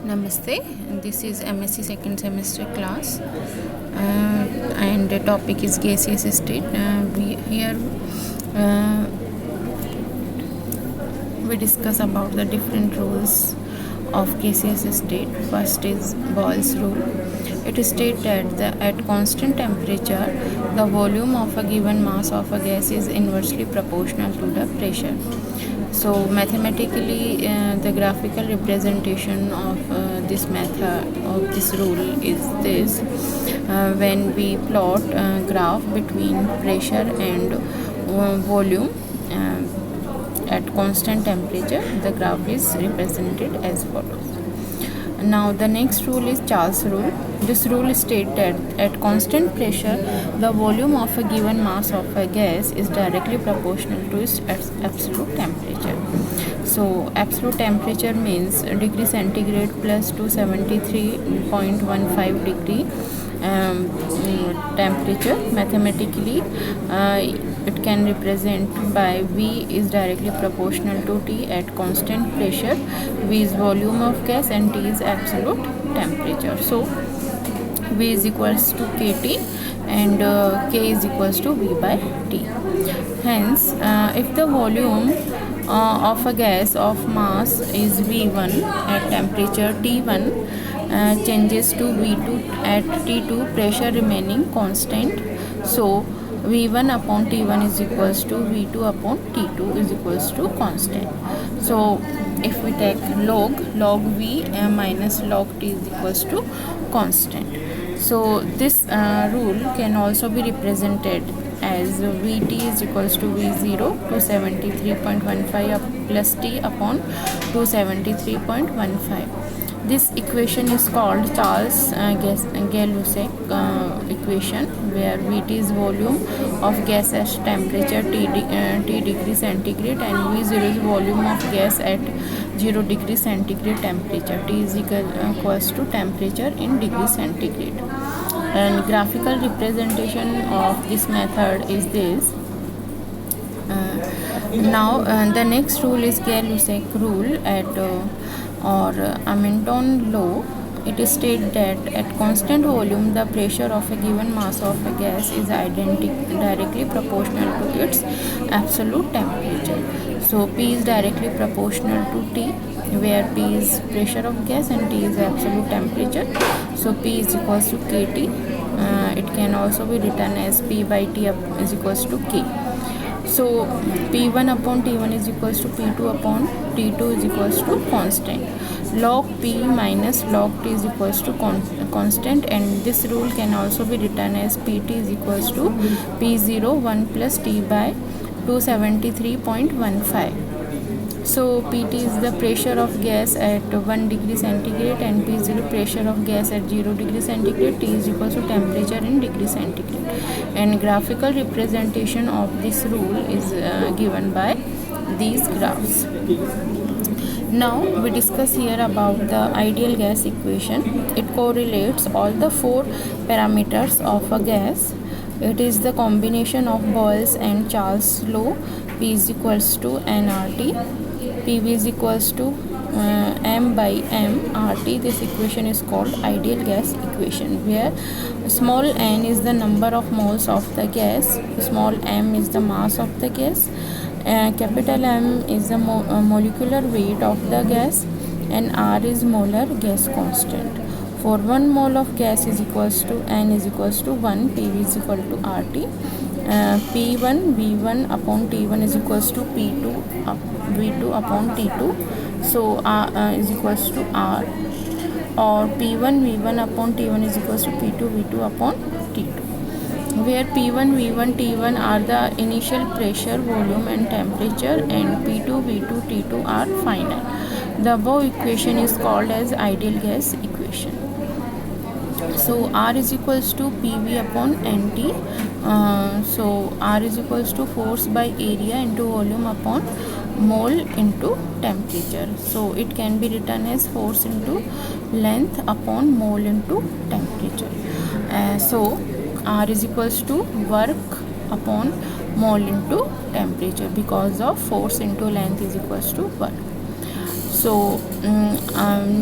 Namaste. This is MSc second semester class, and the topic is gaseous state. We discuss about the different rules of gaseous state. First is Boyle's rule. It states that at constant temperature, the volume of a given mass of a gas is inversely proportional to the pressure. So mathematically, the graphical representation of this method of this rule is this. When we plot a graph between pressure and volume at constant temperature, the graph is represented as follows. Now the next rule is Charles rule. This rule states that at constant pressure, the volume of a given mass of a gas is directly proportional to its absolute temperature. So absolute temperature means degree centigrade plus 273.15 degree temperature. Mathematically, it can represent by V is directly proportional to T at constant pressure. V is volume of gas and T is absolute temperature. So V is equals to KT and K is equals to V by T. Hence, if the volume of a gas of mass is V1 at temperature T1 changes to V2 at T2, pressure remaining constant. So V1 upon T1 is equals to V2 upon T2 is equals to constant. So if we take log V minus log T is equals to constant. So this rule can also be represented as Vt is equals to V0 273.15 plus T upon 273.15. This equation is called Charles-Gay-Lussac equation, where Vt is volume of gas at temperature T degree centigrade and V0 is volume of gas at 0 degree centigrade temperature. T is equals to temperature in degree centigrade. And graphical representation of this method is this. Now the next rule is Gay-Lussac rule or Hamilton law. It states that at constant volume, the pressure of a given mass of a gas is directly proportional to its absolute temperature. So P is directly proportional to T, where P is pressure of gas and T is absolute temperature. So P is equals to KT. It can also be written as P by T is equals to K. So P1 upon T1 is equals to P2 upon T2 is equals to constant. Log P minus log T is equals to constant, and this rule can also be written as Pt is equals to P0 1 plus T by 273.15. So Pt is the pressure of gas at 1 degree centigrade and P0 pressure of gas at 0 degree centigrade. T is equals to temperature in degree centigrade. And graphical representation of this rule is given by these graphs. Now we discuss here about the ideal gas equation. It correlates all the four parameters of a gas. It is the combination of Boyle's and Charles' law. P is equals to nRT. PV is equals to M by M RT. This equation is called ideal gas equation, where small n is the number of moles of the gas, small m is the mass of the gas, capital M is the molecular weight of the gas, and R is molar gas constant. For 1 mole of gas is equals to N is equals to 1, PV is equal to RT. P1 V1 upon T1 is equals to P2 V2 upon T2. So R is equals to R, or P1 V1 upon T1 is equals to P2 V2 upon T2, where P1 V1 T1 are the initial pressure, volume and temperature, and P2 V2 T2 are final. The above equation is called as ideal gas equation. So R is equals to PV upon NT. So R is equals to force by area into volume upon mole into temperature. So it can be written as force into length upon mole into temperature. So R is equals to work upon mole into temperature, because of force into length is equals to work. So So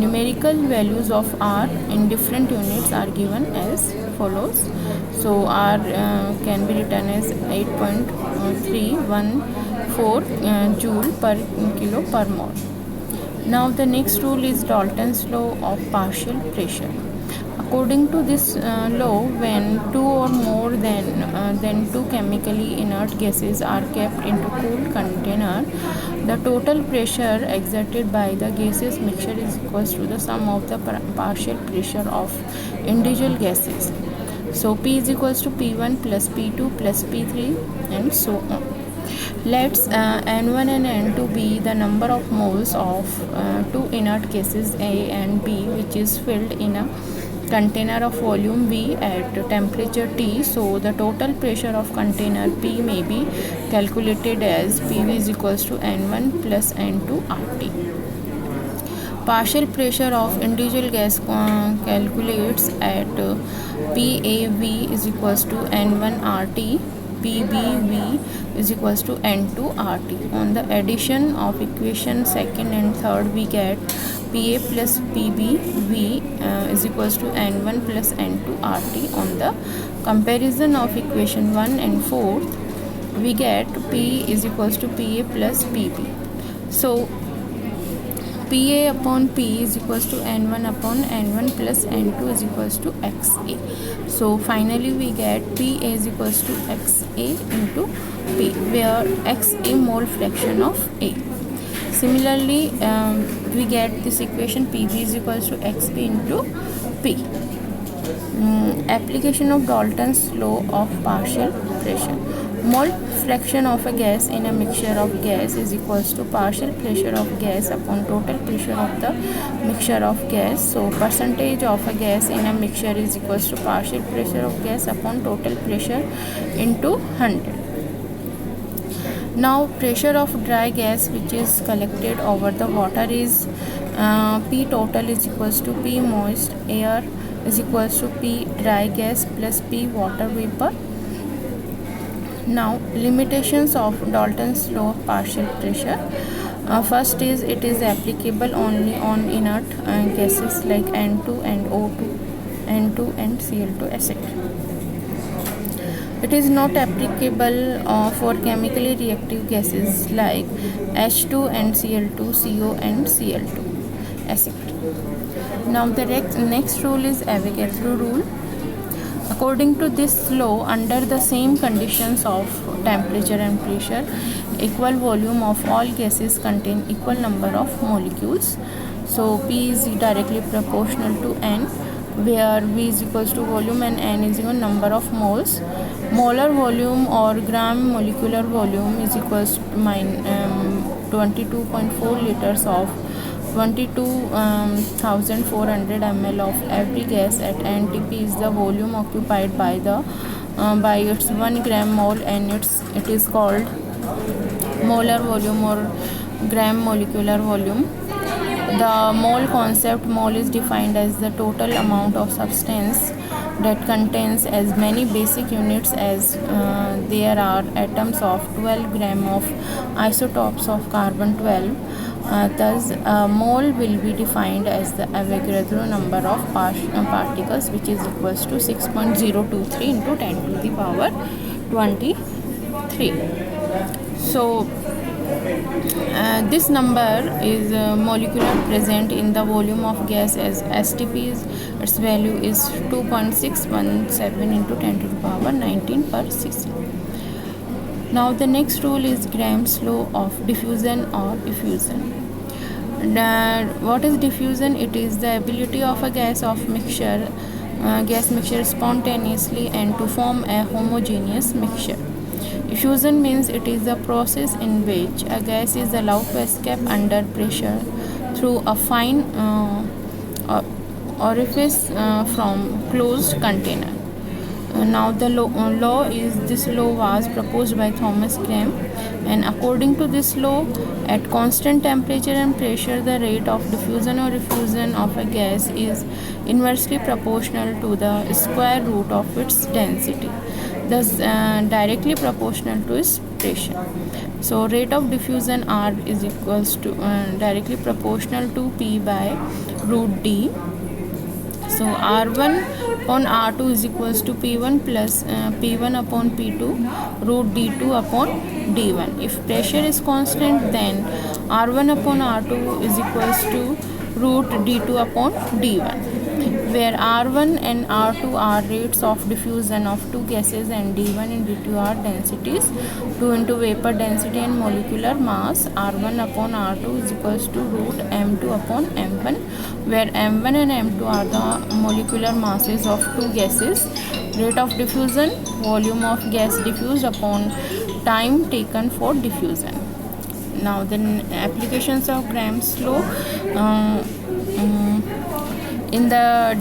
numerical values of R in different units are given as follows. So R can be written as 8.314 joule per kilo per mole. Now the next rule is Dalton's law of partial pressure. According to this law, when two or more than two chemically inert gases are kept into cooled container, the total pressure exerted by the gaseous mixture is equal to the sum of the partial pressure of individual gases. So P is equals to P1 plus P2 plus P3 and so on. Let's N1 and N2 be the number of moles of two inert gases A and B, which is filled in a container of volume V at temperature T. So the total pressure of container P may be calculated as PV is equals to N1 plus N2 RT. Partial pressure of individual gas calculates at PAV is equals to N1 RT, PBV is equals to N2 RT. On the addition of equation second and third, we get PA plus PBV is equals to N1 plus N2 RT. On the comparison of equation 1 and 4th, we get P is equals to PA plus PB. So PA upon P is equals to N1 upon N1 plus N2 is equals to XA. So finally we get PA is equals to XA into P, where XA mole fraction of A. Similarly, we get this equation PV is equals to XP into P. Application of Dalton's law of partial pressure. Mole fraction of a gas in a mixture of gas is equals to partial pressure of gas upon total pressure of the mixture of gas. So percentage of a gas in a mixture is equals to partial pressure of gas upon total pressure into 100. Now pressure of dry gas which is collected over the water is P total is equals to P moist air is equals to P dry gas plus P water vapor. Now limitations of Dalton's law of partial pressure. First is it is applicable only on inert gases like N2 and O2, N2 and Cl2 acid. It is not applicable for chemically reactive gases like H2 and Cl2, CO and Cl2 acid. Now the next rule is Avogadro rule. According to this law, under the same conditions of temperature and pressure, equal volume of all gases contain equal number of molecules. So P is directly proportional to N, where V is equals to volume and N is equal number of moles. Molar volume or gram molecular volume is equals to 22.4 liters of 22,400 ml of every gas at NTP is the volume occupied by the by its 1 gram mole, and it is called molar volume or gram molecular volume. The mole concept, mole is defined as the total amount of substance that contains as many basic units as there are atoms of 12 gram of isotopes of carbon 12. Thus, mole will be defined as the Avogadro number of particles, which is equals to 6.023 into 10 to the power 23. So this number is molecular present in the volume of gas as STP. Its value is 2.617 into 10 to the power 19 per cc. Now the next rule is Graham's law of diffusion or effusion. What is diffusion? It is the ability of a gas mixture spontaneously and to form a homogeneous mixture. Effusion means it is the process in which a gas is allowed to escape under pressure through a fine orifice from closed container. Now the law was proposed by Thomas Graham, and according to this law, at constant temperature and pressure, the rate of diffusion or effusion of a gas is inversely proportional to the square root of its density. thus directly proportional to its pressure. So rate of diffusion R is equals to directly proportional to P by root D. So R1 upon R2 is equals to P1 plus P1 upon P2 root D2 upon D1. If pressure is constant, then R1 upon R2 is equals to root D2 upon D1, where R1 and R2 are rates of diffusion of two gases and D1 and D2 are densities. 2 into vapor density and molecular mass. R1 upon R2 is equals to root M2 upon M1, where M1 and M2 are the molecular masses of two gases. Rate of diffusion, volume of gas diffused upon time taken for diffusion. Now the applications of Gram's law. In the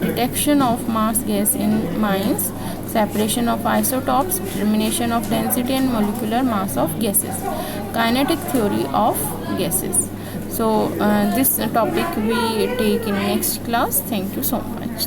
detection of mass gas in mines, separation of isotopes, determination of density and molecular mass of gases, kinetic theory of gases. So this topic we take in next class. Thank you so much.